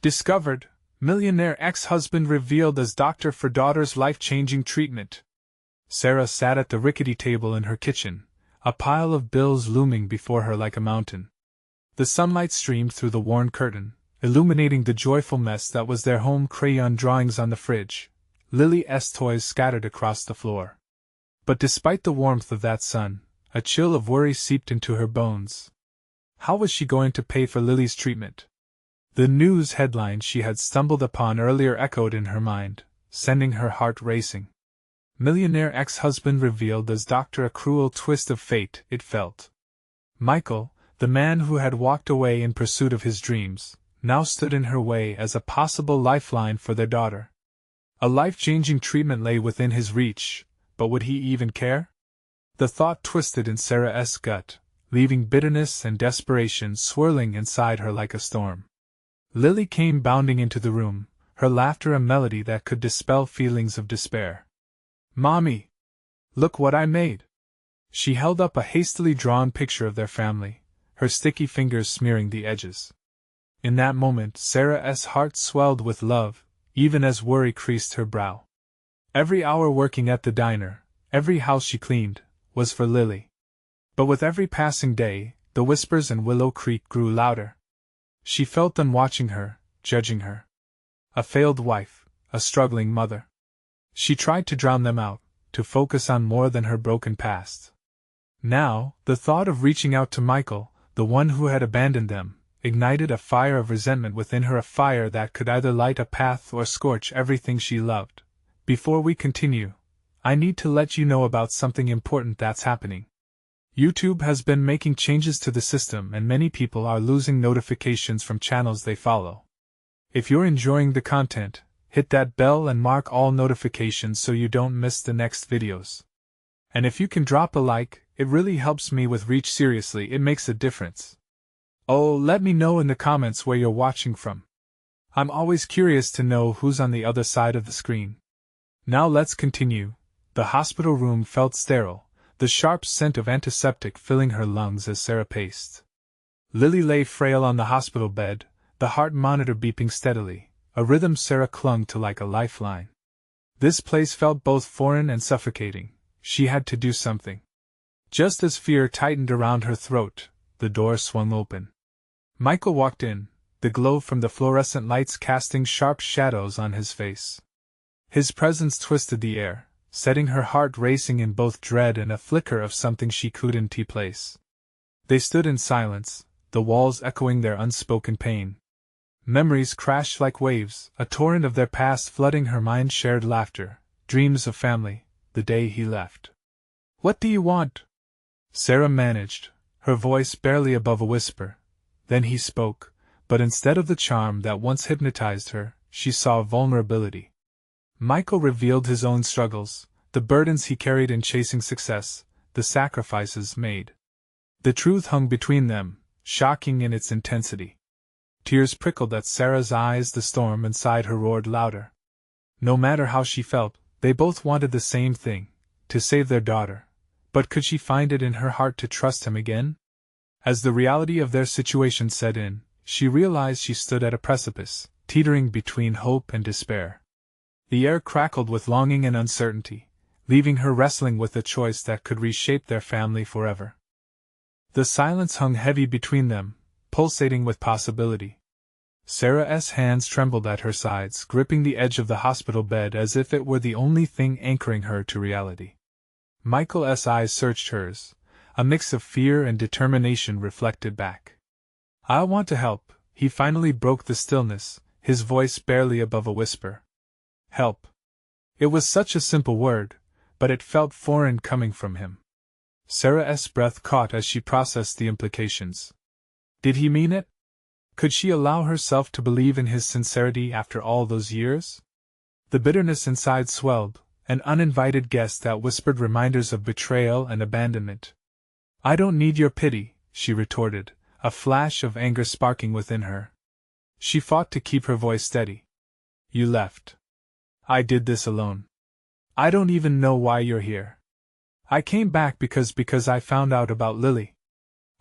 Discovered, millionaire ex-husband revealed as doctor for daughter's life-changing treatment. Sarah sat at the rickety table in her kitchen, a pile of bills looming before her like a mountain. The sunlight streamed through the worn curtain, illuminating the joyful mess that was their home. Crayon drawings on the fridge, Lily's toys scattered across the floor. But despite the warmth of that sun, a chill of worry seeped into her bones. How was she going to pay for Lily's treatment? The news headline she had stumbled upon earlier echoed in her mind, sending her heart racing. Millionaire ex-husband revealed as doctor. A cruel twist of fate, it felt. Michael, the man who had walked away in pursuit of his dreams, now stood in her way as a possible lifeline for their daughter. A life-changing treatment lay within his reach, but would he even care? The thought twisted in Sarah's gut, leaving bitterness and desperation swirling inside her like a storm. Lily came bounding into the room, her laughter a melody that could dispel feelings of despair. "Mommy! Look what I made!" She held up a hastily drawn picture of their family, her sticky fingers smearing the edges. In that moment, Sarah's heart swelled with love, even as worry creased her brow. Every hour working at the diner, every house she cleaned, was for Lily. But with every passing day, the whispers in Willow Creek grew louder. She felt them watching her, judging her. A failed wife, a struggling mother. She tried to drown them out, to focus on more than her broken past. Now, the thought of reaching out to Michael, the one who had abandoned them, ignited a fire of resentment within her, a fire that could either light a path or scorch everything she loved. Before we continue, I need to let you know about something important that's happening. YouTube has been making changes to the system and many people are losing notifications from channels they follow. If you're enjoying the content, hit that bell and mark all notifications so you don't miss the next videos. And if you can drop a like, it really helps me with reach. Seriously, it makes a difference. Oh, let me know in the comments where you're watching from. I'm always curious to know who's on the other side of the screen. Now let's continue. The hospital room felt sterile, the sharp scent of antiseptic filling her lungs as Sarah paced. Lily lay frail on the hospital bed, the heart monitor beeping steadily, a rhythm Sarah clung to like a lifeline. This place felt both foreign and suffocating. She had to do something. Just as fear tightened around her throat, the door swung open. Michael walked in, the glow from the fluorescent lights casting sharp shadows on his face. His presence twisted the air, setting her heart racing in both dread and a flicker of something she couldn't place. They stood in silence, the walls echoing their unspoken pain. Memories crashed like waves, a torrent of their past flooding her mind. Shared laughter, dreams of family, the day he left. "What do you want?" Sarah managed, her voice barely above a whisper. Then he spoke, but instead of the charm that once hypnotized her, she saw vulnerability. Michael revealed his own struggles, the burdens he carried in chasing success, the sacrifices made. The truth hung between them, shocking in its intensity. Tears prickled at Sarah's eyes, the storm inside her roared louder. No matter how she felt, they both wanted the same thing, to save their daughter. But could she find it in her heart to trust him again? As the reality of their situation set in, she realized she stood at a precipice, teetering between hope and despair. The air crackled with longing and uncertainty, leaving her wrestling with a choice that could reshape their family forever. The silence hung heavy between them, pulsating with possibility. Sarah's hands trembled at her sides, gripping the edge of the hospital bed as if it were the only thing anchoring her to reality. Michael's eyes searched hers, a mix of fear and determination reflected back. "I want to help," he finally broke the stillness, his voice barely above a whisper. Help. It was such a simple word, but it felt foreign coming from him. Sarah's breath caught as she processed the implications. Did he mean it? Could she allow herself to believe in his sincerity after all those years? The bitterness inside swelled, an uninvited guest that whispered reminders of betrayal and abandonment. "I don't need your pity," she retorted, a flash of anger sparking within her. She fought to keep her voice steady. "You left. I did this alone. I don't even know why you're here. I came back because I found out about Lily."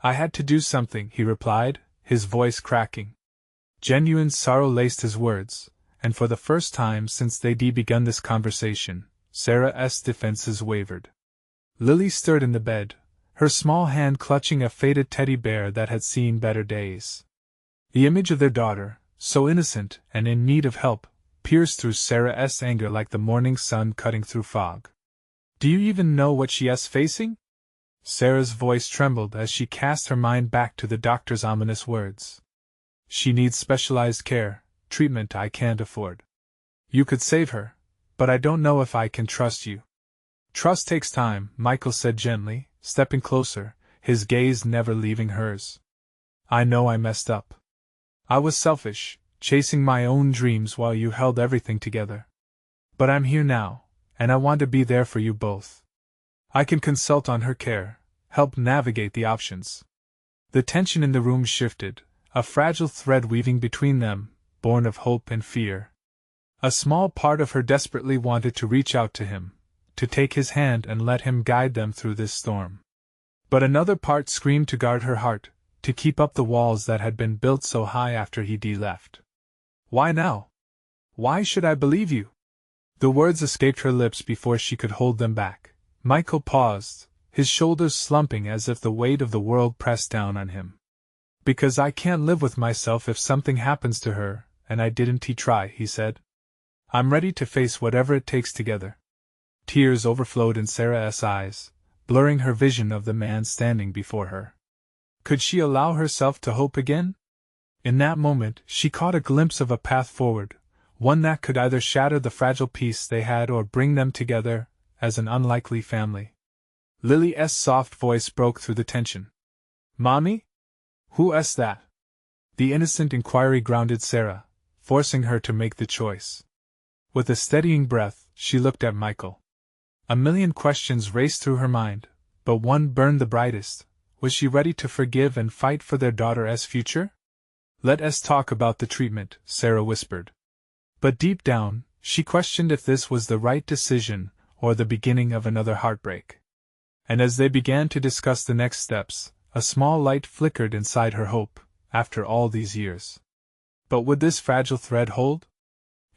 "I had to do something," he replied, his voice cracking. Genuine sorrow laced his words, and for the first time since they'd begun this conversation, Sarah's defenses wavered. Lily stirred in the bed, her small hand clutching a faded teddy bear that had seen better days. The image of their daughter, so innocent and in need of help, pierced through Sarah's anger like the morning sun cutting through fog. "Do you even know what she's facing?" Sarah's voice trembled as she cast her mind back to the doctor's ominous words. "She needs specialized care, treatment I can't afford. You could save her, but I don't know if I can trust you." "Trust takes time," Michael said gently, stepping closer, his gaze never leaving hers. "I know I messed up. I was selfish, chasing my own dreams while you held everything together. But I'm here now, and I want to be there for you both. I can consult on her care, help navigate the options." The tension in the room shifted, a fragile thread weaving between them, born of hope and fear. A small part of her desperately wanted to reach out to him, to take his hand and let him guide them through this storm. But another part screamed to guard her heart, to keep up the walls that had been built so high after he'd left. "Why now? Why should I believe you?" The words escaped her lips before she could hold them back. Michael paused, his shoulders slumping as if the weight of the world pressed down on him. "Because I can't live with myself if something happens to her, and I didn't try," he said. "I'm ready to face whatever it takes together." Tears overflowed in Sarah's eyes, blurring her vision of the man standing before her. Could she allow herself to hope again? In that moment, she caught a glimpse of a path forward, one that could either shatter the fragile peace they had or bring them together as an unlikely family. Lily's soft voice broke through the tension. "Mommy? Who's that?" The innocent inquiry grounded Sarah, forcing her to make the choice. With a steadying breath, she looked at Michael. A million questions raced through her mind, but one burned the brightest. Was she ready to forgive and fight for their daughter's future? "Let us talk about the treatment," Sarah whispered. But deep down, she questioned if this was the right decision or the beginning of another heartbreak. And as they began to discuss the next steps, a small light flickered inside her hope, after all these years. But would this fragile thread hold?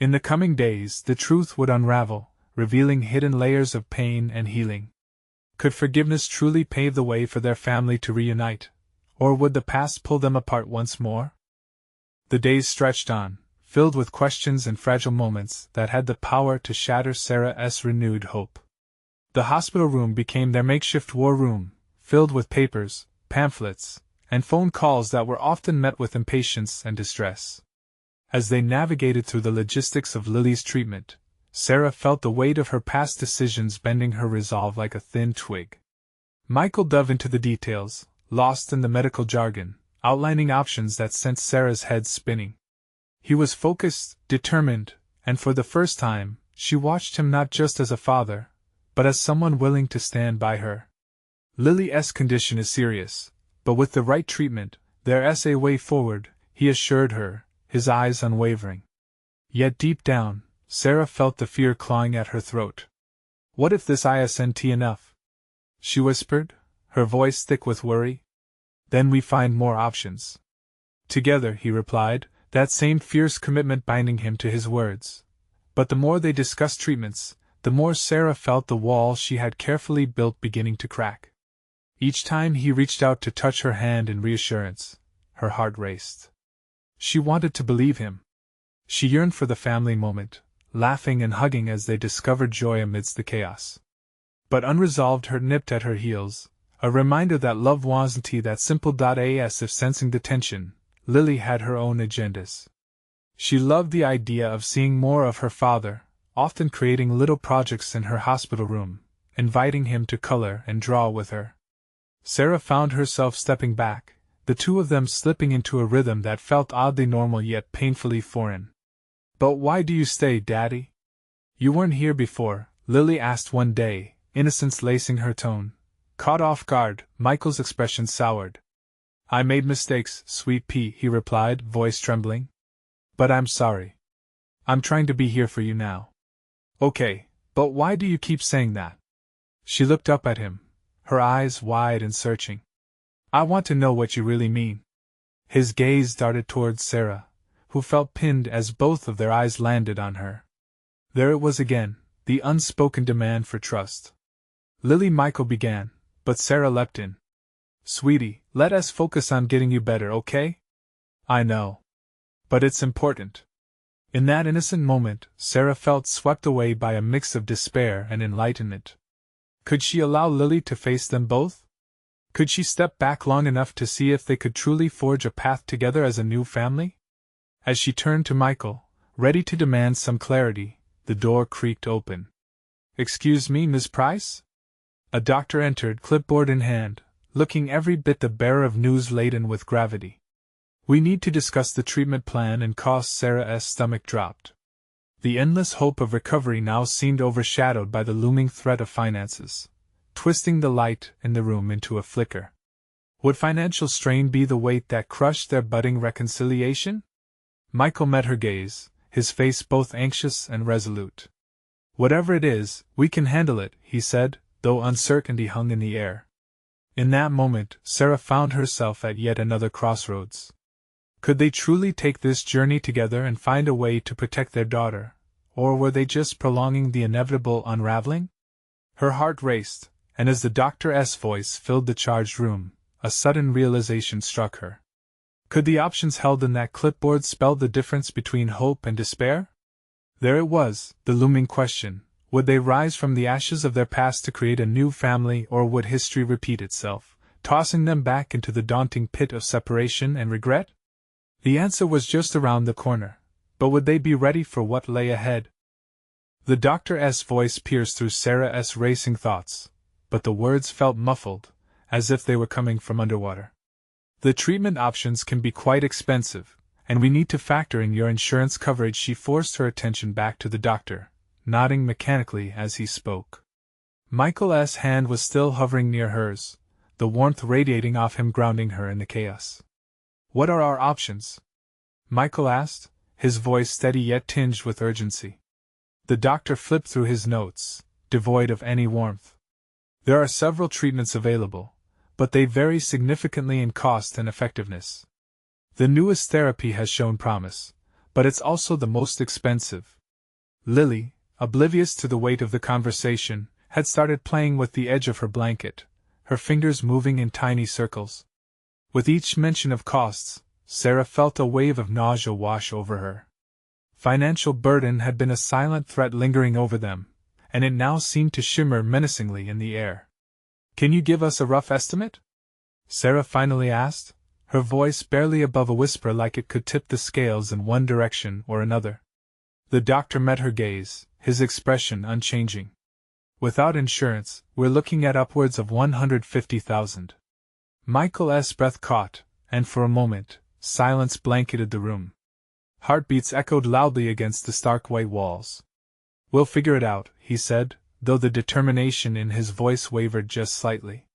In the coming days, the truth would unravel, revealing hidden layers of pain and healing. Could forgiveness truly pave the way for their family to reunite, or would the past pull them apart once more? The days stretched on, filled with questions and fragile moments that had the power to shatter Sarah's renewed hope. The hospital room became their makeshift war room, filled with papers, pamphlets, and phone calls that were often met with impatience and distress. As they navigated through the logistics of Lily's treatment, Sarah felt the weight of her past decisions bending her resolve like a thin twig. Michael dove into the details, lost in the medical jargon, outlining options that sent Sarah's head spinning. He was focused, determined, and for the first time, she watched him not just as a father, but as someone willing to stand by her. Lily's condition is serious, but with the right treatment, there's a way forward, he assured her, his eyes unwavering. Yet deep down, Sarah felt the fear clawing at her throat. "What if this isn't enough?" she whispered, her voice thick with worry. "Then we find more options." "Together," he replied, that same fierce commitment binding him to his words. But the more they discussed treatments, the more Sarah felt the wall she had carefully built beginning to crack. Each time he reached out to touch her hand in reassurance, her heart raced. She wanted to believe him. She yearned for the family moment, laughing and hugging as they discovered joy amidst the chaos. But unresolved hurt nipped at her heels, a reminder that love wasn't that simple. As if sensing the tension, Lily had her own agendas. She loved the idea of seeing more of her father, often creating little projects in her hospital room, inviting him to color and draw with her. Sarah found herself stepping back, the two of them slipping into a rhythm that felt oddly normal yet painfully foreign. "But why do you stay, Daddy? You weren't here before," Lily asked one day, innocence lacing her tone. Caught off guard, Michael's expression soured. "I made mistakes, sweet pea," he replied, voice trembling. "But I'm sorry. I'm trying to be here for you now." "Okay, but why do you keep saying that?" She looked up at him, her eyes wide and searching. "I want to know what you really mean." His gaze darted towards Sarah, who felt pinned as both of their eyes landed on her. There it was again, the unspoken demand for trust. Lily, Michael began, but Sarah leapt in. Sweetie, let us focus on getting you better, okay? I know. But it's important. In that innocent moment, Sarah felt swept away by a mix of despair and enlightenment. Could she allow Lily to face them both? Could she step back long enough to see if they could truly forge a path together as a new family? As she turned to Michael, ready to demand some clarity, the door creaked open. Excuse me, Miss Price? A doctor entered, clipboard in hand, looking every bit the bearer of news laden with gravity. We need to discuss the treatment plan and costs. Sarah's stomach dropped. The endless hope of recovery now seemed overshadowed by the looming threat of finances, twisting the light in the room into a flicker. Would financial strain be the weight that crushed their budding reconciliation? Michael met her gaze, his face both anxious and resolute. Whatever it is, we can handle it, he said, though uncertainty hung in the air. In that moment, Sarah found herself at yet another crossroads. Could they truly take this journey together and find a way to protect their daughter, or were they just prolonging the inevitable unraveling? Her heart raced, and as the doctor's voice filled the charged room, a sudden realization struck her. Could the options held in that clipboard spell the difference between hope and despair? There it was, the looming question. Would they rise from the ashes of their past to create a new family, or would history repeat itself, tossing them back into the daunting pit of separation and regret? The answer was just around the corner, but would they be ready for what lay ahead? The doctor's voice pierced through Sarah's racing thoughts, but the words felt muffled, as if they were coming from underwater. The treatment options can be quite expensive, and we need to factor in your insurance coverage. She forced her attention back to the doctor, nodding mechanically as he spoke. Michael's hand was still hovering near hers, the warmth radiating off him, grounding her in the chaos. What are our options? Michael asked, his voice steady yet tinged with urgency. The doctor flipped through his notes, devoid of any warmth. There are several treatments available, but they vary significantly in cost and effectiveness. The newest therapy has shown promise, but it's also the most expensive. Lily, oblivious to the weight of the conversation, had started playing with the edge of her blanket, her fingers moving in tiny circles. With each mention of costs, Sarah felt a wave of nausea wash over her. Financial burden had been a silent threat lingering over them, and it now seemed to shimmer menacingly in the air. Can you give us a rough estimate? Sarah finally asked, her voice barely above a whisper, like it could tip the scales in one direction or another. The doctor met her gaze, his expression unchanging. Without insurance, we're looking at upwards of $150,000. Michael's breath caught, and for a moment, silence blanketed the room. Heartbeats echoed loudly against the stark white walls. We'll figure it out, he said, though the determination in his voice wavered just slightly.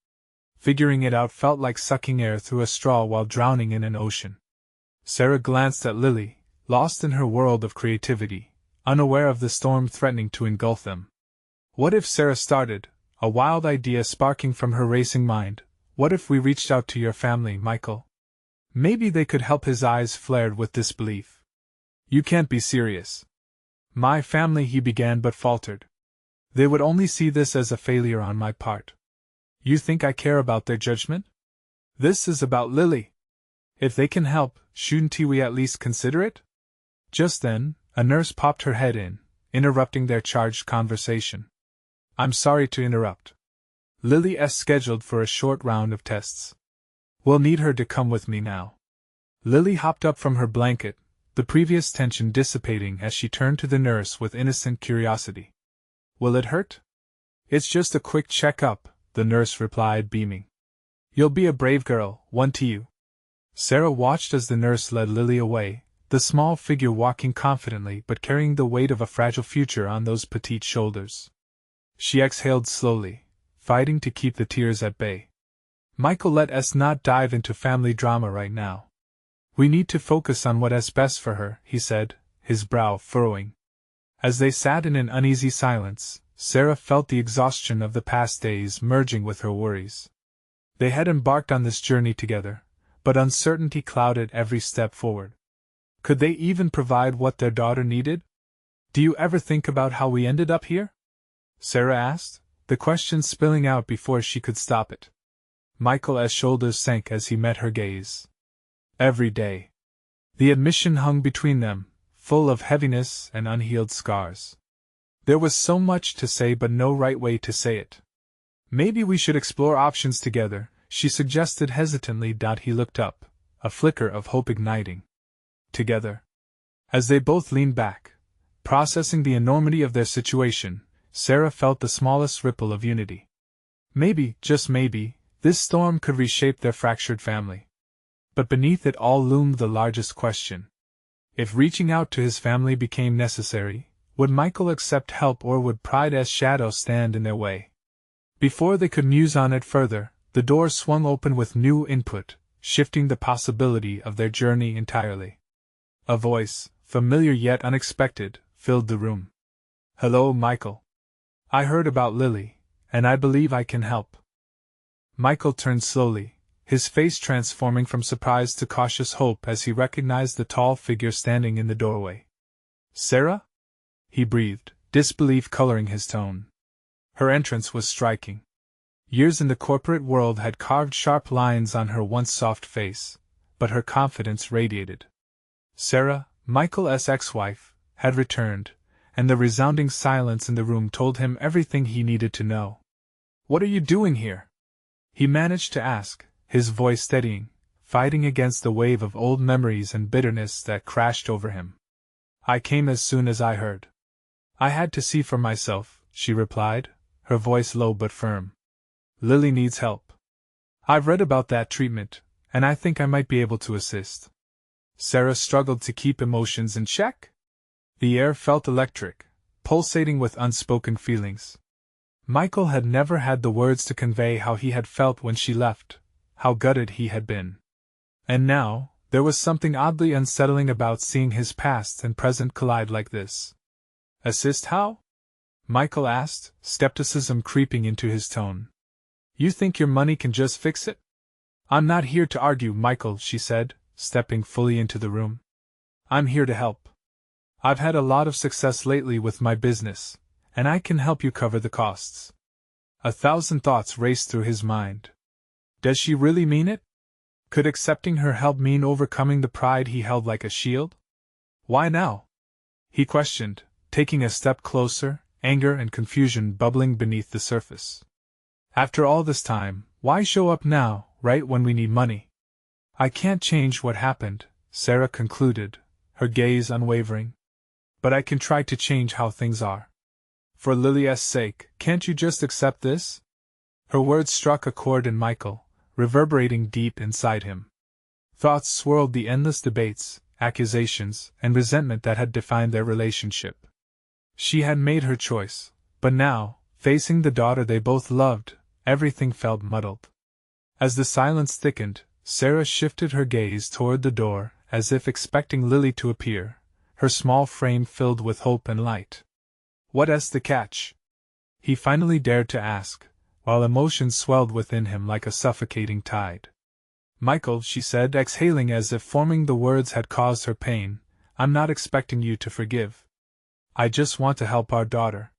Figuring it out felt like sucking air through a straw while drowning in an ocean. Sarah glanced at Lily, lost in her world of creativity, unaware of the storm threatening to engulf them. What if, Sarah started, a wild idea sparking from her racing mind, what if we reached out to your family, Michael? Maybe they could help. His eyes flared with disbelief. You can't be serious. My family, he began but faltered. They would only see this as a failure on my part. You think I care about their judgment? This is about Lily. If they can help, shouldn't we at least consider it? Just then, a nurse popped her head in, interrupting their charged conversation. I'm sorry to interrupt. Lily is scheduled for a short round of tests. We'll need her to come with me now. Lily hopped up from her blanket, the previous tension dissipating as she turned to the nurse with innocent curiosity. Will it hurt? It's just a quick check-up, the nurse replied, beaming. You'll be a brave girl, won't you? Sarah watched as the nurse led Lily away, the small figure walking confidently but carrying the weight of a fragile future on those petite shoulders. She exhaled slowly, fighting to keep the tears at bay. Michael, let us not dive into family drama right now. We need to focus on what is best for her, he said, his brow furrowing. As they sat in an uneasy silence, Sarah felt the exhaustion of the past days merging with her worries. They had embarked on this journey together, but uncertainty clouded every step forward. Could they even provide what their daughter needed? Do you ever think about how we ended up here? Sarah asked, the question spilling out before she could stop it. Michael's shoulders sank as he met her gaze. Every day. The admission hung between them, full of heaviness and unhealed scars. There was so much to say but no right way to say it. Maybe we should explore options together, she suggested hesitantly. He looked up, a flicker of hope igniting. Together. As they both leaned back, processing the enormity of their situation, Sarah felt the smallest ripple of unity. Maybe, just maybe, this storm could reshape their fractured family. But beneath it all loomed the largest question. If reaching out to his family became necessary, would Michael accept help, or would pride's shadow stand in their way? Before they could muse on it further, the door swung open with new input, shifting the possibility of their journey entirely. A voice, familiar yet unexpected, filled the room. Hello, Michael. I heard about Lily, and I believe I can help. Michael turned slowly, his face transforming from surprise to cautious hope as he recognized the tall figure standing in the doorway. Sarah? He breathed, disbelief coloring his tone. Her entrance was striking. Years in the corporate world had carved sharp lines on her once soft face, but her confidence radiated. Sarah, Michael's ex-wife, had returned, and the resounding silence in the room told him everything he needed to know. What are you doing here? He managed to ask, his voice steadying, fighting against the wave of old memories and bitterness that crashed over him. I came as soon as I heard. I had to see for myself, she replied, her voice low but firm. Lily needs help. I've read about that treatment, and I think I might be able to assist. Sarah struggled to keep emotions in check. The air felt electric, pulsating with unspoken feelings. Michael had never had the words to convey how he had felt when she left, how gutted he had been. And now, there was something oddly unsettling about seeing his past and present collide like this. Assist how? Michael asked, skepticism creeping into his tone. You think your money can just fix it? I'm not here to argue, Michael, she said, stepping fully into the room. I'm here to help. I've had a lot of success lately with my business, and I can help you cover the costs. 1,000 thoughts raced through his mind. Does she really mean it? Could accepting her help mean overcoming the pride he held like a shield? Why now? He questioned, taking a step closer, anger and confusion bubbling beneath the surface. After all this time, why show up now, right when we need money? I can't change what happened, Sarah concluded, her gaze unwavering. But I can try to change how things are. For Lily's sake, can't you just accept this? Her words struck a chord in Michael, reverberating deep inside him. Thoughts swirled the endless debates, accusations, and resentment that had defined their relationship. She had made her choice, but now, facing the daughter they both loved, everything felt muddled. As the silence thickened, Sarah shifted her gaze toward the door, as if expecting Lily to appear, her small frame filled with hope and light. What's the catch? He finally dared to ask, while emotion swelled within him like a suffocating tide. Michael, she said, exhaling as if forming the words had caused her pain, I'm not expecting you to forgive. I just want to help our daughter.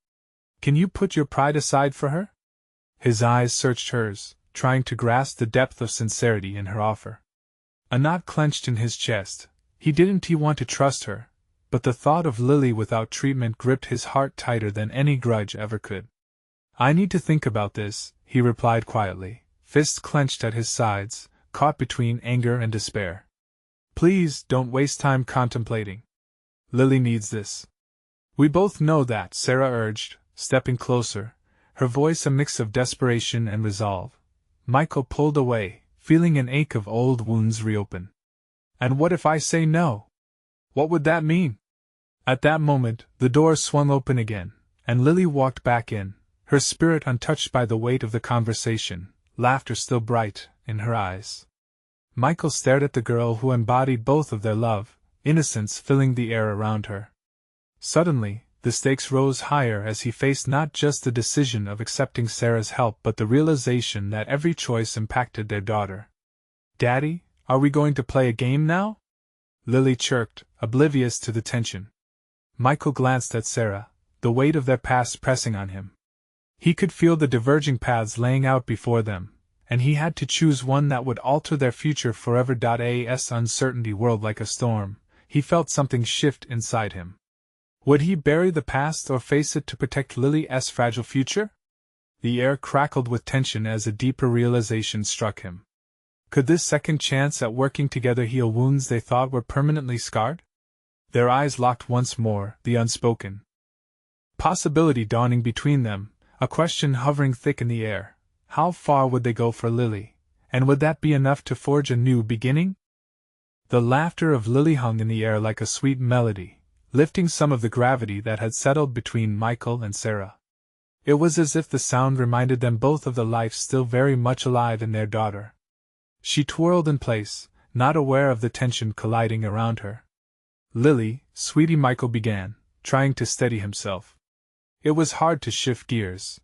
Can you put your pride aside for her? His eyes searched hers, trying to grasp the depth of sincerity in her offer. A knot clenched in his chest. He want to trust her, but the thought of Lily without treatment gripped his heart tighter than any grudge ever could. I need to think about this, he replied quietly, fists clenched at his sides, caught between anger and despair. Please don't waste time contemplating. Lily needs this. We both know that, Sarah urged, stepping closer, her voice a mix of desperation and resolve. Michael pulled away, feeling an ache of old wounds reopen. And what if I say no? What would that mean? At that moment, the door swung open again, and Lily walked back in, her spirit untouched by the weight of the conversation, laughter still bright in her eyes. Michael stared at the girl who embodied both of their love, innocence filling the air around her. Suddenly, the stakes rose higher as he faced not just the decision of accepting Sarah's help but the realization that every choice impacted their daughter. Daddy, are we going to play a game now? Lily chirped, oblivious to the tension. Michael glanced at Sarah, the weight of their past pressing on him. He could feel the diverging paths laying out before them, and he had to choose one that would alter their future forever. As uncertainty whirled like a storm, he felt something shift inside him. Would he bury the past or face it to protect Lily's fragile future? The air crackled with tension as a deeper realization struck him. Could this second chance at working together heal wounds they thought were permanently scarred? Their eyes locked once more, the unspoken possibility dawning between them, a question hovering thick in the air. How far would they go for Lily, and would that be enough to forge a new beginning? The laughter of Lily hung in the air like a sweet melody, lifting some of the gravity that had settled between Michael and Sarah. It was as if the sound reminded them both of the life still very much alive in their daughter. She twirled in place, not aware of the tension colliding around her. Lily, sweetie, Michael began, trying to steady himself. It was hard to shift gears.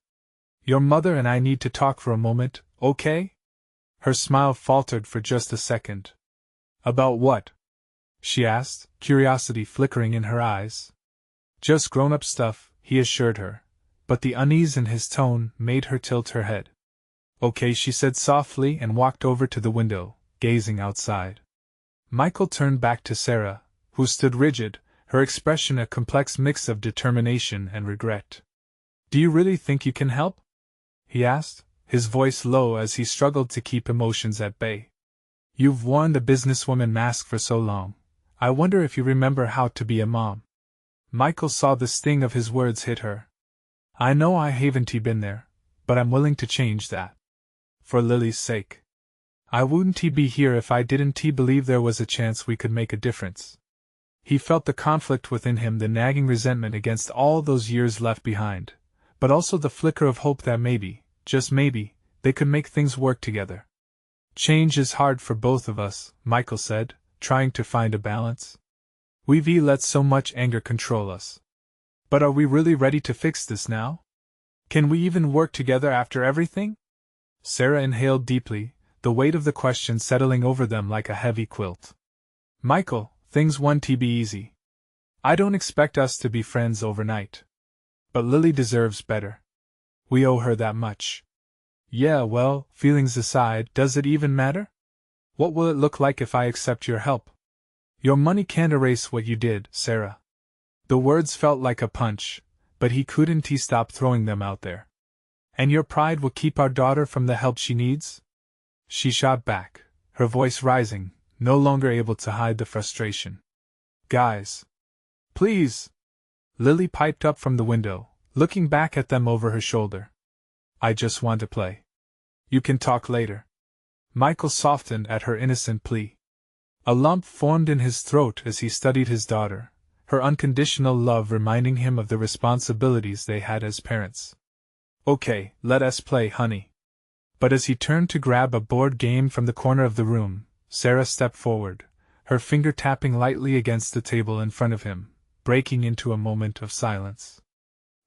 Your mother and I need to talk for a moment, okay? Her smile faltered for just a second. About what? She asked, curiosity flickering in her eyes. Just grown-up stuff, he assured her, but the unease in his tone made her tilt her head. Okay, she said softly and walked over to the window, gazing outside. Michael turned back to Sarah, who stood rigid, her expression a complex mix of determination and regret. Do you really think you can help? He asked, his voice low as he struggled to keep emotions at bay. You've worn the businesswoman mask for so long. I wonder if you remember how to be a mom. Michael saw the sting of his words hit her. I know I haven't been there, but I'm willing to change that. For Lily's sake. I wouldn't be here if I didn't believe there was a chance we could make a difference. He felt the conflict within him, the nagging resentment against all those years left behind, but also the flicker of hope that maybe, just maybe, they could make things work together. Change is hard for both of us, Michael said, trying to find a balance. We've let so much anger control us. But are we really ready to fix this now? Can we even work together after everything? Sarah inhaled deeply, the weight of the question settling over them like a heavy quilt. Michael, things won't be easy. I don't expect us to be friends overnight. But Lily deserves better. We owe her that much. Yeah, well, feelings aside, does it even matter? What will it look like if I accept your help? Your money can't erase what you did, Sarah. The words felt like a punch, but he couldn't stop throwing them out there. And your pride will keep our daughter from the help she needs? She shot back, her voice rising, no longer able to hide the frustration. Guys. Please. Lily piped up from the window, looking back at them over her shoulder. I just want to play. You can talk later. Michael softened at her innocent plea. A lump formed in his throat as he studied his daughter, her unconditional love reminding him of the responsibilities they had as parents. Okay, let us play, honey. But as he turned to grab a board game from the corner of the room, Sarah stepped forward, her finger tapping lightly against the table in front of him, breaking into a moment of silence.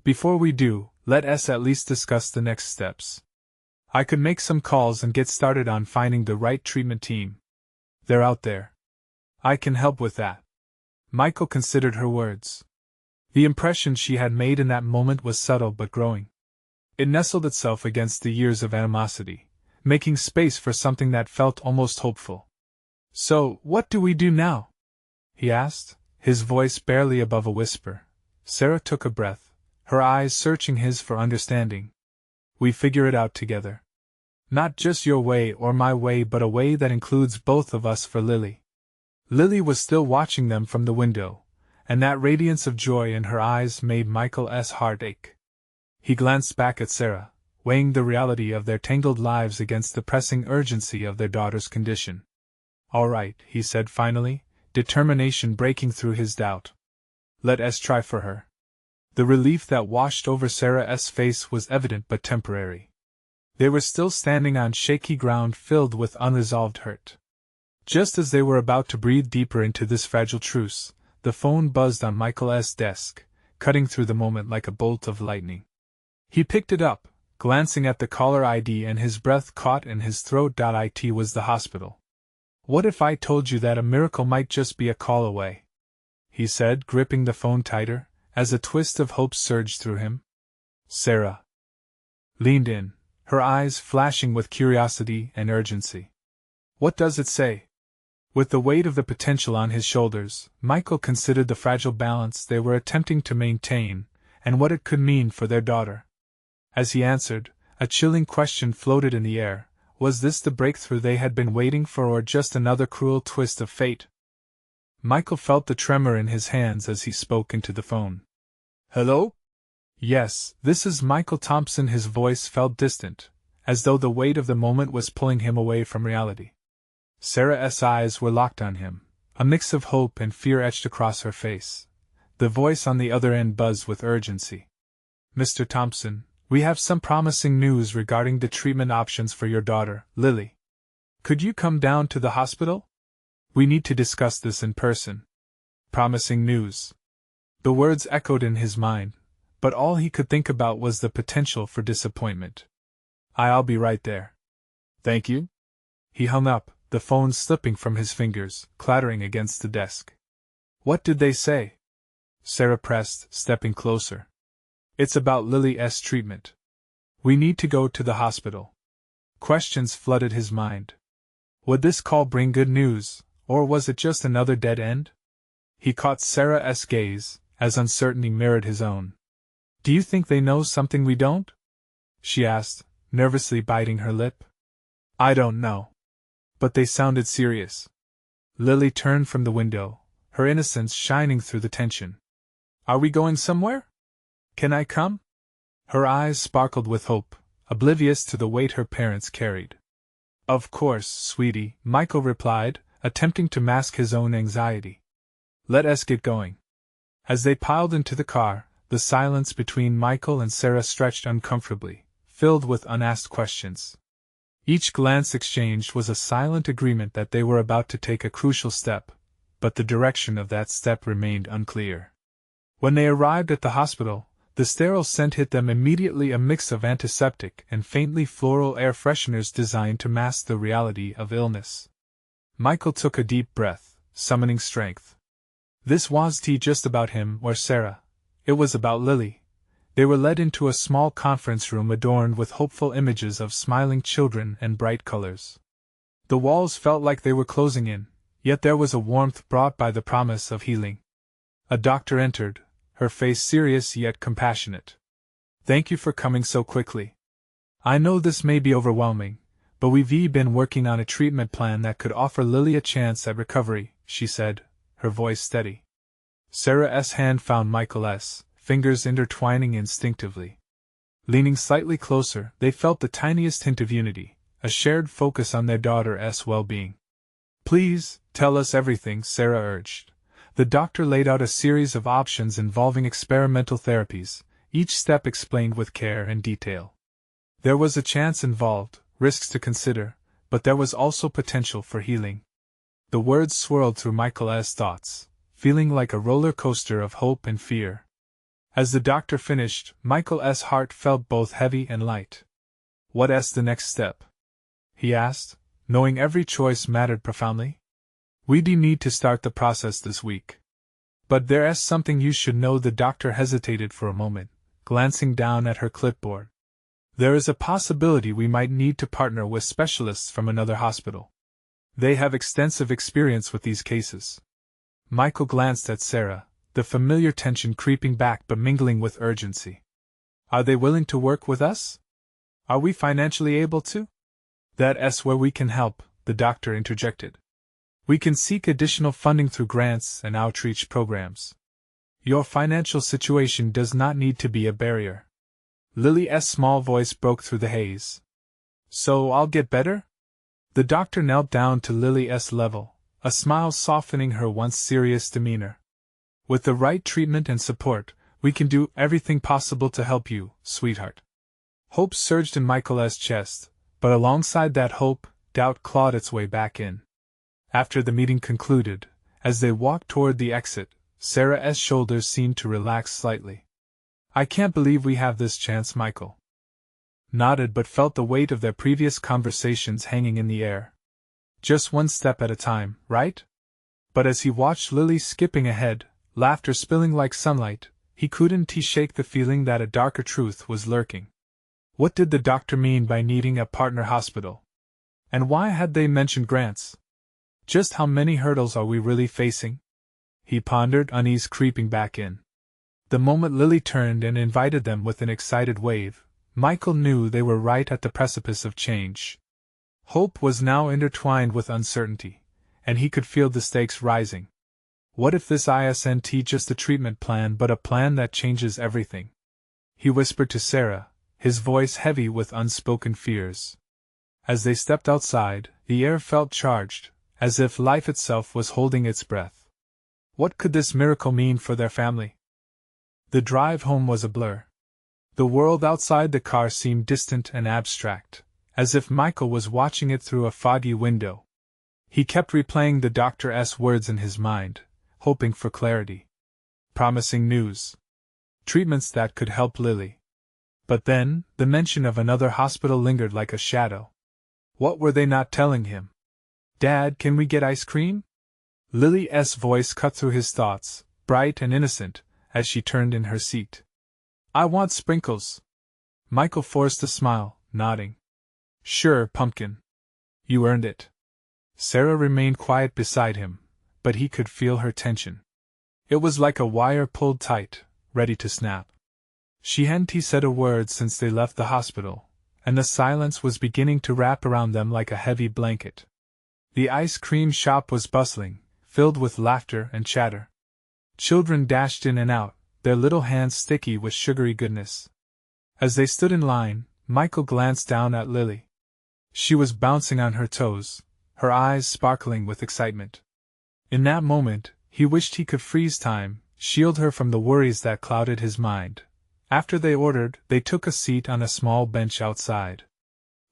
Before we do, let us at least discuss the next steps. I could make some calls and get started on finding the right treatment team. They're out there. I can help with that. Michael considered her words. The impression she had made in that moment was subtle but growing. It nestled itself against the years of animosity, making space for something that felt almost hopeful. So, what do we do now? He asked, his voice barely above a whisper. Sarah took a breath, her eyes searching his for understanding. We figure it out together. Not just your way or my way, but a way that includes both of us for Lily. Lily was still watching them from the window, and that radiance of joy in her eyes made Michael's heart ache. He glanced back at Sarah, weighing the reality of their tangled lives against the pressing urgency of their daughter's condition. All right, he said finally, determination breaking through his doubt. Let us try for her. The relief that washed over Sarah's face was evident but temporary. They were still standing on shaky ground filled with unresolved hurt. Just as they were about to breathe deeper into this fragile truce, the phone buzzed on Michael's desk, cutting through the moment like a bolt of lightning. He picked it up, glancing at the caller ID, and his breath caught in his throat. It was the hospital. What if I told you that a miracle might just be a call away? He said, gripping the phone tighter, as a twist of hope surged through him. Sarah leaned in, her eyes flashing with curiosity and urgency. What does it say? With the weight of the potential on his shoulders, Michael considered the fragile balance they were attempting to maintain, and what it could mean for their daughter. As he answered, a chilling question floated in the air. Was this the breakthrough they had been waiting for, or just another cruel twist of fate? Michael felt the tremor in his hands as he spoke into the phone. Hello? Yes, this is Michael Thompson. His voice felt distant, as though the weight of the moment was pulling him away from reality. Sarah's eyes were locked on him, a mix of hope and fear etched across her face. The voice on the other end buzzed with urgency. Mr. Thompson, we have some promising news regarding the treatment options for your daughter, Lily. Could you come down to the hospital? We need to discuss this in person. Promising news. The words echoed in his mind, but all he could think about was the potential for disappointment. I'll be right there. Thank you. He hung up, the phone slipping from his fingers, clattering against the desk. What did they say? Sarah pressed, stepping closer. It's about Lily's treatment. We need to go to the hospital. Questions flooded his mind. Would this call bring good news, or was it just another dead end? He caught Sarah's gaze, as uncertainty mirrored his own. Do you think they know something we don't? She asked, nervously biting her lip. I don't know. But they sounded serious. Lily turned from the window, her innocence shining through the tension. Are we going somewhere? Can I come? Her eyes sparkled with hope, oblivious to the weight her parents carried. Of course, sweetie, Michael replied, attempting to mask his own anxiety. Let us get going. As they piled into the car, the silence between Michael and Sarah stretched uncomfortably, filled with unasked questions. Each glance exchanged was a silent agreement that they were about to take a crucial step, but the direction of that step remained unclear. When they arrived at the hospital, the sterile scent hit them immediately, a mix of antiseptic and faintly floral air fresheners designed to mask the reality of illness. Michael took a deep breath, summoning strength. This wasn't just about him or Sarah. It was about Lily. They were led into a small conference room adorned with hopeful images of smiling children and bright colors. The walls felt like they were closing in, yet there was a warmth brought by the promise of healing. A doctor entered, her face serious yet compassionate. Thank you for coming so quickly. I know this may be overwhelming, but we've been working on a treatment plan that could offer Lily a chance at recovery, she said, her voice steady. Sarah's hand found Michael's, fingers intertwining instinctively. Leaning slightly closer, they felt the tiniest hint of unity, a shared focus on their daughter's well-being. Please, tell us everything, Sarah urged. The doctor laid out a series of options involving experimental therapies, each step explained with care and detail. There was a chance involved, risks to consider, but there was also potential for healing. The words swirled through Michael's thoughts, feeling like a roller coaster of hope and fear. As the doctor finished, Michael's heart felt both heavy and light. What's the next step? He asked, knowing every choice mattered profoundly. We need to start the process this week. But there's something you should know. The doctor hesitated for a moment, glancing down at her clipboard. There is a possibility we might need to partner with specialists from another hospital. They have extensive experience with these cases. Michael glanced at Sarah, the familiar tension creeping back but mingling with urgency. Are they willing to work with us? Are we financially able to? That's where we can help, the doctor interjected. We can seek additional funding through grants and outreach programs. Your financial situation does not need to be a barrier. Lily's small voice broke through the haze. So I'll get better? The doctor knelt down to Lily's level, a smile softening her once serious demeanor. With the right treatment and support, we can do everything possible to help you, sweetheart. Hope surged in Michael's chest, but alongside that hope, doubt clawed its way back in. After the meeting concluded, as they walked toward the exit, Sarah's shoulders seemed to relax slightly. I can't believe we have this chance, Michael nodded but felt the weight of their previous conversations hanging in the air. Just one step at a time, right? But as he watched Lily skipping ahead, laughter spilling like sunlight, he couldn't shake the feeling that a darker truth was lurking. What did the doctor mean by needing a partner hospital? And why had they mentioned grants? Just how many hurdles are we really facing? He pondered, unease creeping back in. The moment Lily turned and invited them with an excited wave, Michael knew they were right at the precipice of change. Hope was now intertwined with uncertainty, and he could feel the stakes rising. What if this isn't just a treatment plan but a plan that changes everything? He whispered to Sarah, his voice heavy with unspoken fears. As they stepped outside, the air felt charged, as if life itself was holding its breath. What could this miracle mean for their family? The drive home was a blur. The world outside the car seemed distant and abstract, as if Michael was watching it through a foggy window. He kept replaying the doctor's words in his mind, hoping for clarity. Promising news. Treatments that could help Lily. But then, the mention of another hospital lingered like a shadow. What were they not telling him? Dad, can we get ice cream? Lily's voice cut through his thoughts, bright and innocent, as she turned in her seat. I want sprinkles. Michael forced a smile, nodding. Sure, pumpkin. You earned it. Sarah remained quiet beside him, but he could feel her tension. It was like a wire pulled tight, ready to snap. She hadn't said a word since they left the hospital, and the silence was beginning to wrap around them like a heavy blanket. The ice cream shop was bustling, filled with laughter and chatter. Children dashed in and out, their little hands sticky with sugary goodness. As they stood in line, Michael glanced down at Lily. She was bouncing on her toes, her eyes sparkling with excitement. In that moment, he wished he could freeze time, shield her from the worries that clouded his mind. After they ordered, they took a seat on a small bench outside.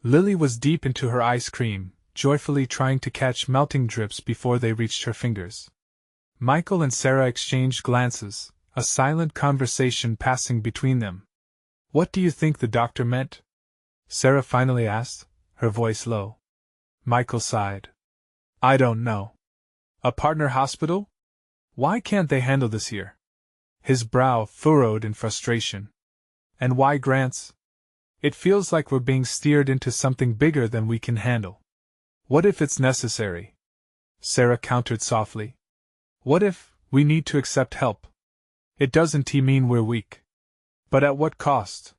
Lily was deep into her ice cream, joyfully trying to catch melting drips before they reached her fingers. Michael and Sarah exchanged glances, a silent conversation passing between them. What do you think the doctor meant? Sarah finally asked, her voice low. Michael sighed. I don't know. A partner hospital? Why can't they handle this here? His brow furrowed in frustration. And why grants? It feels like we're being steered into something bigger than we can handle. What if it's necessary? Sarah countered softly. What if we need to accept help? It doesn't mean we're weak. But at what cost?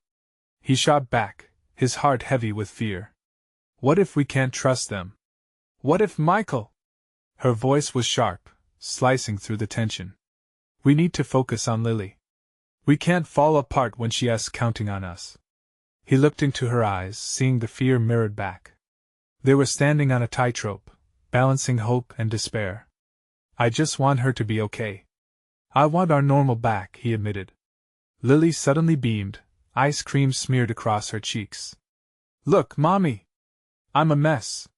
He shot back, his heart heavy with fear. What if we can't trust them? What if Michael? Her voice was sharp, slicing through the tension. We need to focus on Lily. We can't fall apart when she's counting on us. He looked into her eyes, seeing the fear mirrored back. They were standing on a tightrope, balancing hope and despair. I just want her to be okay. I want our normal back, he admitted. Lily suddenly beamed, ice cream smeared across her cheeks. Look, Mommy! I'm a mess.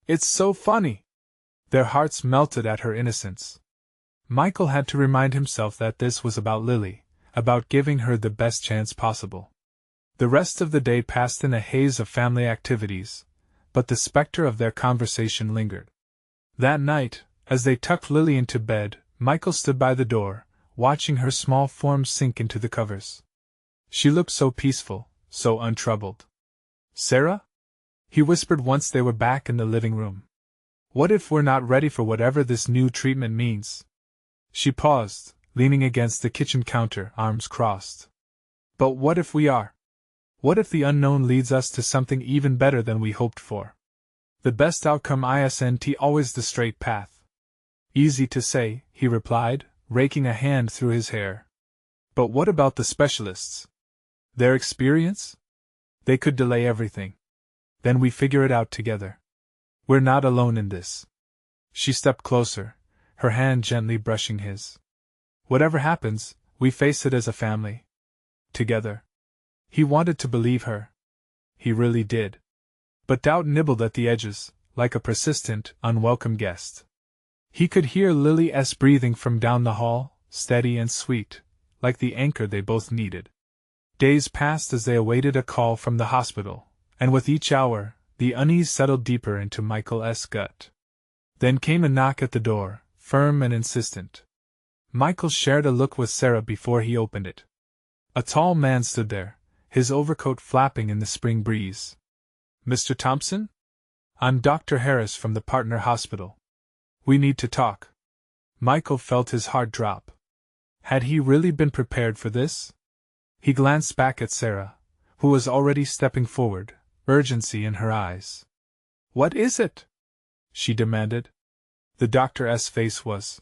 It's so funny. Their hearts melted at her innocence. Michael had to remind himself that this was about Lily, about giving her the best chance possible. The rest of the day passed in a haze of family activities, but the specter of their conversation lingered. That night, as they tucked Lily into bed, Michael stood by the door, watching her small form sink into the covers. She looked so peaceful, so untroubled. Sarah? He whispered once they were back in the living room. What if we're not ready for whatever this new treatment means? She paused, leaning against the kitchen counter, arms crossed. But what if we are? What if the unknown leads us to something even better than we hoped for? The best outcome isn't always the straight path. Easy to say, he replied, raking a hand through his hair. But what about the specialists? Their experience? They could delay everything. Then we figure it out together. We're not alone in this. She stepped closer, her hand gently brushing his. Whatever happens, we face it as a family. Together. He wanted to believe her. He really did. But doubt nibbled at the edges, like a persistent, unwelcome guest. He could hear Lily's breathing from down the hall, steady and sweet, like the anchor they both needed. Days passed as they awaited a call from the hospital, and with each hour, the unease settled deeper into Michael's gut. Then came a knock at the door, firm and insistent. Michael shared a look with Sarah before he opened it. A tall man stood there, his overcoat flapping in the spring breeze. "Mr. Thompson? I'm Dr. Harris from the Partner Hospital. We need to talk." Michael felt his heart drop. Had he really been prepared for this? He glanced back at Sarah, who was already stepping forward, urgency in her eyes. "What is it?" she demanded. The doctor's face was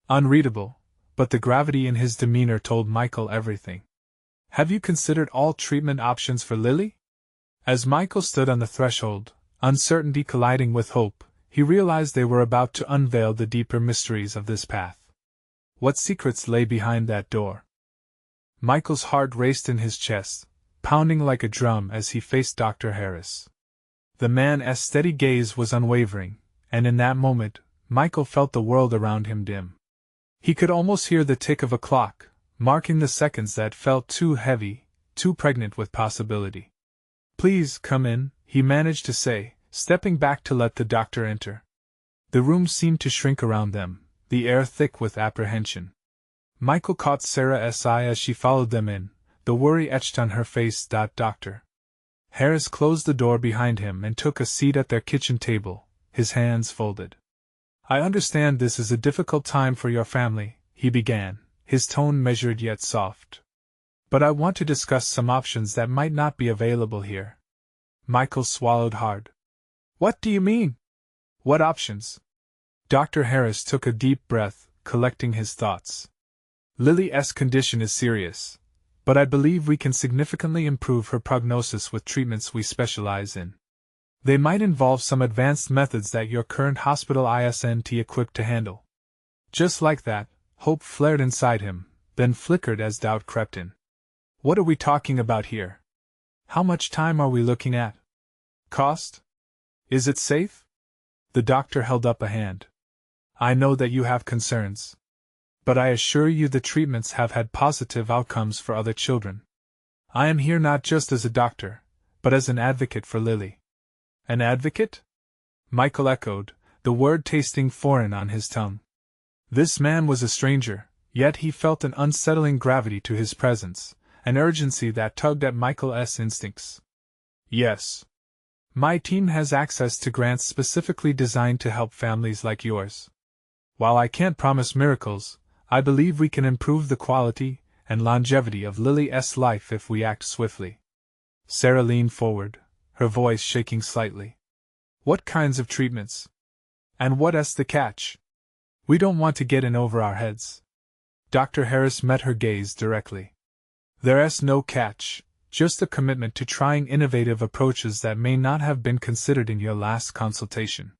unreadable, but the gravity in his demeanor told Michael everything. "Have you considered all treatment options for Lily?" As Michael stood on the threshold, uncertainty colliding with hope, he realized they were about to unveil the deeper mysteries of this path. What secrets lay behind that door? Michael's heart raced in his chest, pounding like a drum as he faced Dr. Harris. The man's steady gaze was unwavering, and in that moment, Michael felt the world around him dim. He could almost hear the tick of a clock, marking the seconds that felt too heavy, too pregnant with possibility. "Please come in," he managed to say, stepping back to let the doctor enter. The room seemed to shrink around them, the air thick with apprehension. Michael caught Sarah's eye as she followed them in, the worry etched on her face. Doctor Harris closed the door behind him and took a seat at their kitchen table, his hands folded. "I understand this is a difficult time for your family," he began, his tone measured yet soft. "But I want to discuss some options that might not be available here." Michael swallowed hard. "What do you mean? What options?" Dr. Harris took a deep breath, collecting his thoughts. "Lily's condition is serious, but I believe we can significantly improve her prognosis with treatments we specialize in. They might involve some advanced methods that your current hospital isn't equipped to handle." Just like that, hope flared inside him, then flickered as doubt crept in. "What are we talking about here? How much time are we looking at? Cost? Is it safe?" The doctor held up a hand. "I know that you have concerns. But I assure you the treatments have had positive outcomes for other children. I am here not just as a doctor, but as an advocate for Lily." "An advocate?" Michael echoed, the word tasting foreign on his tongue. This man was a stranger, yet he felt an unsettling gravity to his presence, an urgency that tugged at Michael's instincts. "Yes. My team has access to grants specifically designed to help families like yours. While I can't promise miracles, I believe we can improve the quality and longevity of Lily's life if we act swiftly." Sarah leaned forward, her voice shaking slightly. "What kinds of treatments? And what's the catch? We don't want to get in over our heads." Dr. Harris met her gaze directly. "There's no catch, just a commitment to trying innovative approaches that may not have been considered in your last consultation.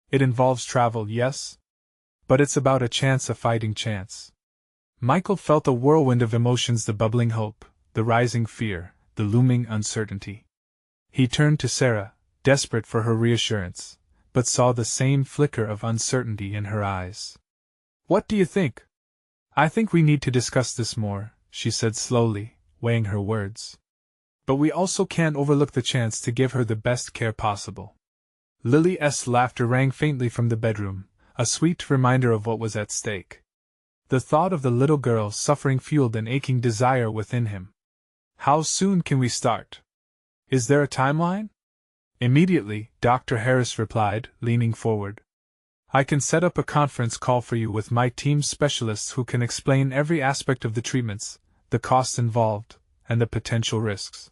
It involves travel, yes? But it's about a chance of fighting chance." Michael felt a whirlwind of emotions, the bubbling hope, the rising fear, the looming uncertainty. He turned to Sarah, desperate for her reassurance, but saw the same flicker of uncertainty in her eyes. "What do you think?" "I think we need to discuss this more," she said slowly, weighing her words. "But we also can't overlook the chance to give her the best care possible." Lily's laughter rang faintly from the bedroom, a sweet reminder of what was at stake. The thought of the little girl suffering fueled an aching desire within him. "How soon can we start? Is there a timeline?" "Immediately," Dr. Harris replied, leaning forward. "I can set up a conference call for you with my team's specialists who can explain every aspect of the treatments, the costs involved, and the potential risks."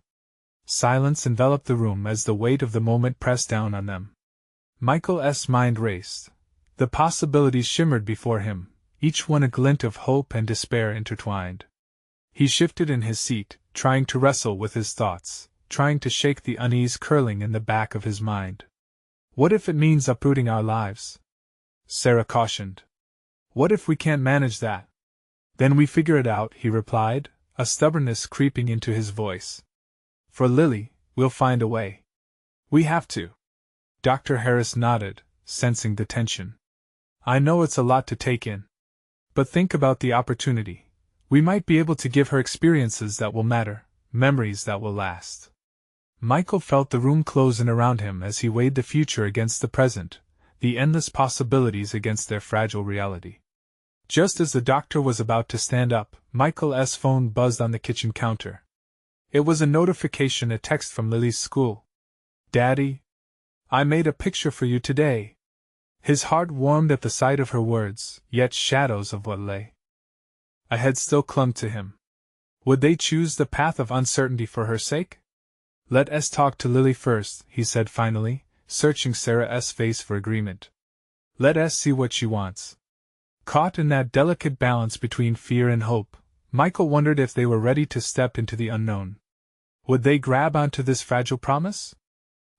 Silence enveloped the room as the weight of the moment pressed down on them. Michael's mind raced. The possibilities shimmered before him, each one a glint of hope and despair intertwined. He shifted in his seat, trying to wrestle with his thoughts, trying to shake the unease curling in the back of his mind. "What if it means uprooting our lives?" Sarah cautioned. "What if we can't manage that?" "Then we figure it out," he replied, a stubbornness creeping into his voice. "For Lily, we'll find a way. We have to." Dr. Harris nodded, sensing the tension. "I know it's a lot to take in. But think about the opportunity. We might be able to give her experiences that will matter, memories that will last." Michael felt the room close in around him as he weighed the future against the present, the endless possibilities against their fragile reality. Just as the doctor was about to stand up, Michael's phone buzzed on the kitchen counter. It was a notification, a text from Lily's school. "Daddy, I made a picture for you today." His heart warmed at the sight of her words, yet shadows of what lay ahead still clung to him. Would they choose the path of uncertainty for her sake? "Let us talk to Lily first," he said finally, searching Sarah's face for agreement. "Let us see what she wants." Caught in that delicate balance between fear and hope, Michael wondered if they were ready to step into the unknown. Would they grab onto this fragile promise?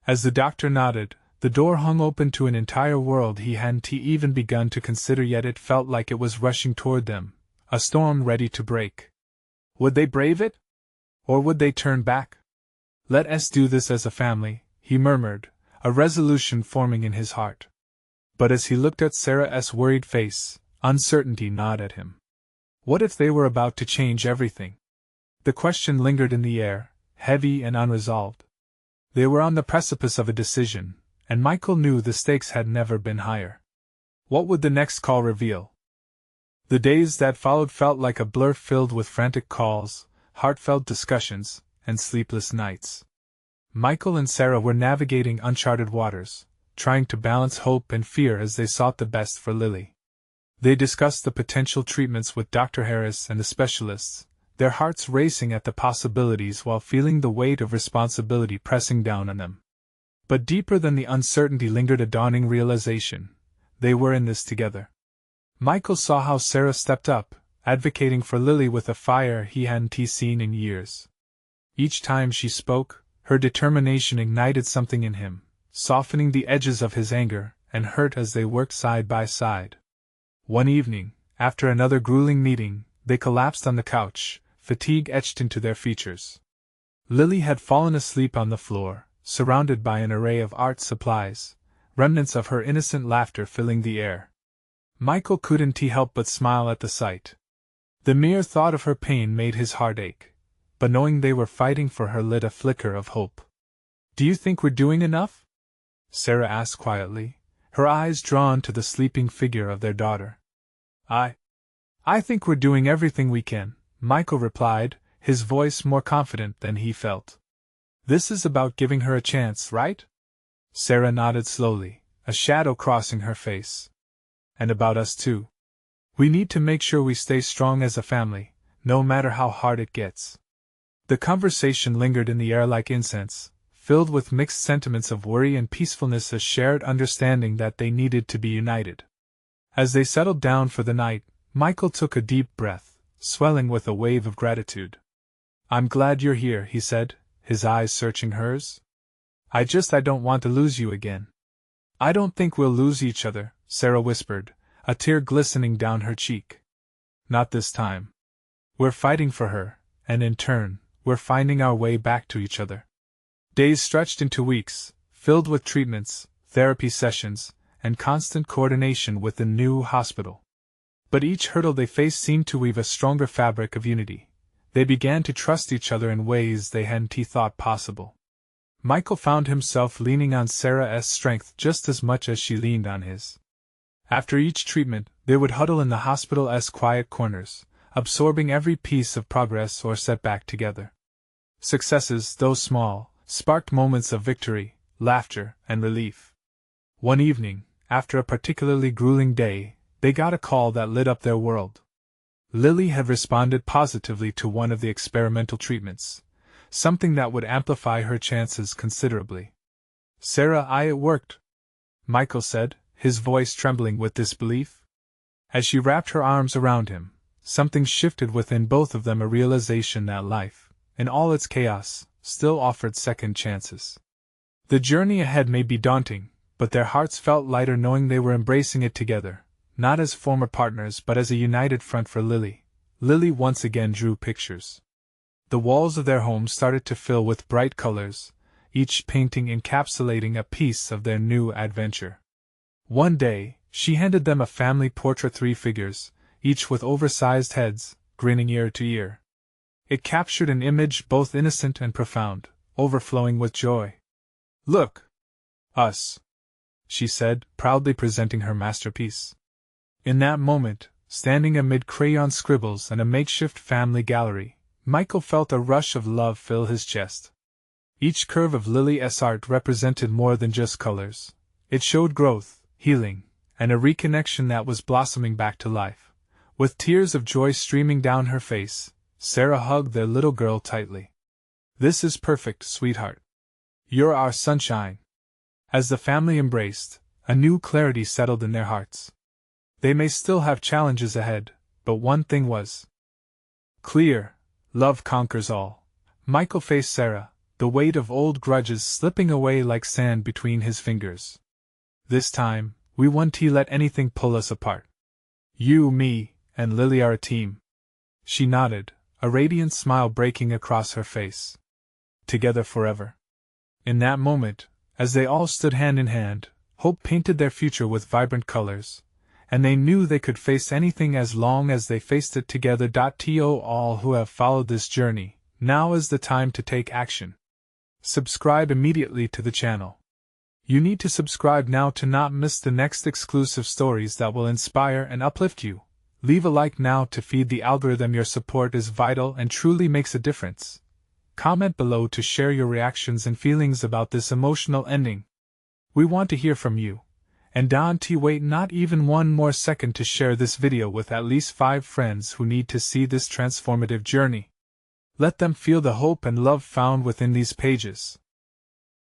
As the doctor nodded, the door hung open to an entire world he hadn't even begun to consider, yet it felt like it was rushing toward them, a storm ready to break. Would they brave it? Or would they turn back? "Let us do this as a family," he murmured, a resolution forming in his heart. But as he looked at Sarah's worried face, uncertainty gnawed at him. What if they were about to change everything? The question lingered in the air, heavy and unresolved. They were on the precipice of a decision, and Michael knew the stakes had never been higher. What would the next call reveal? The days that followed felt like a blur, filled with frantic calls, heartfelt discussions, and sleepless nights. Michael and Sarah were navigating uncharted waters, trying to balance hope and fear as they sought the best for Lily. They discussed the potential treatments with Dr. Harris and the specialists, their hearts racing at the possibilities while feeling the weight of responsibility pressing down on them. But deeper than the uncertainty lingered a dawning realization: they were in this together. Michael saw how Sarah stepped up, advocating for Lily with a fire he hadn't seen in years. Each time she spoke, her determination ignited something in him, softening the edges of his anger and hurt as they worked side by side. One evening, after another grueling meeting, they collapsed on the couch, fatigue etched into their features. Lily had fallen asleep on the floor, surrounded by an array of art supplies, remnants of her innocent laughter filling the air. Michael couldn't help but smile at the sight. The mere thought of her pain made his heart ache, but knowing they were fighting for her lit a flicker of hope. "Do you think we're doing enough?" Sarah asked quietly, her eyes drawn to the sleeping figure of their daughter. I think we're doing everything we can," Michael replied, his voice more confident than he felt. "This is about giving her a chance, right?" Sarah nodded slowly, a shadow crossing her face. "And about us too. We need to make sure we stay strong as a family, no matter how hard it gets." The conversation lingered in the air like incense, filled with mixed sentiments of worry and peacefulness, a shared understanding that they needed to be united. As they settled down for the night, Michael took a deep breath, swelling with a wave of gratitude. "I'm glad you're here," he said, his eyes searching hers. I don't want to lose you again." "I don't think we'll lose each other," Sarah whispered, a tear glistening down her cheek. "Not this time. We're fighting for her, and in turn, we're finding our way back to each other." Days stretched into weeks, filled with treatments, therapy sessions, and constant coordination with the new hospital. But each hurdle they faced seemed to weave a stronger fabric of unity. They began to trust each other in ways they hadn't thought possible. Michael found himself leaning on Sarah's strength just as much as she leaned on his. After each treatment, they would huddle in the hospital's quiet corners, absorbing every piece of progress or setback together. Successes, though small, sparked moments of victory, laughter, and relief. One evening, after a particularly grueling day, they got a call that lit up their world. Lily had responded positively to one of the experimental treatments, something that would amplify her chances considerably. "Sarah, it worked," Michael said, his voice trembling with disbelief. As she wrapped her arms around him, something shifted within both of them, a realization that life, in all its chaos, still offered second chances. The journey ahead may be daunting, but their hearts felt lighter knowing they were embracing it together, not as former partners but as a united front for Lily. Lily once again drew pictures. The walls of their home started to fill with bright colors, each painting encapsulating a piece of their new adventure. One day, she handed them a family portrait, 3 figures, each with oversized heads, grinning ear to ear. It captured an image both innocent and profound, overflowing with joy. "Look! Us!" she said, proudly presenting her masterpiece. In that moment, standing amid crayon scribbles and a makeshift family gallery, Michael felt a rush of love fill his chest. Each curve of Lily's art represented more than just colors. It showed growth, healing, and a reconnection that was blossoming back to life. With tears of joy streaming down her face, Sarah hugged their little girl tightly. "This is perfect, sweetheart. You're our sunshine." As the family embraced, a new clarity settled in their hearts. They may still have challenges ahead, but one thing was clear: love conquers all. Michael faced Sarah, the weight of old grudges slipping away like sand between his fingers. "This time, we won't let anything pull us apart. You, me, and Lily are a team." She nodded, a radiant smile breaking across her face. "Together forever." In that moment, as they all stood hand in hand, hope painted their future with vibrant colors, and they knew they could face anything as long as they faced it together. To all who have followed this journey, now is the time to take action. Subscribe immediately to the channel. You need to subscribe now to not miss the next exclusive stories that will inspire and uplift you. Leave a like now to feed the algorithm. Your support is vital and truly makes a difference. Comment below to share your reactions and feelings about this emotional ending. We want to hear from you. And don't wait not even one more second to share this video with at least 5 friends who need to see this transformative journey. Let them feel the hope and love found within these pages.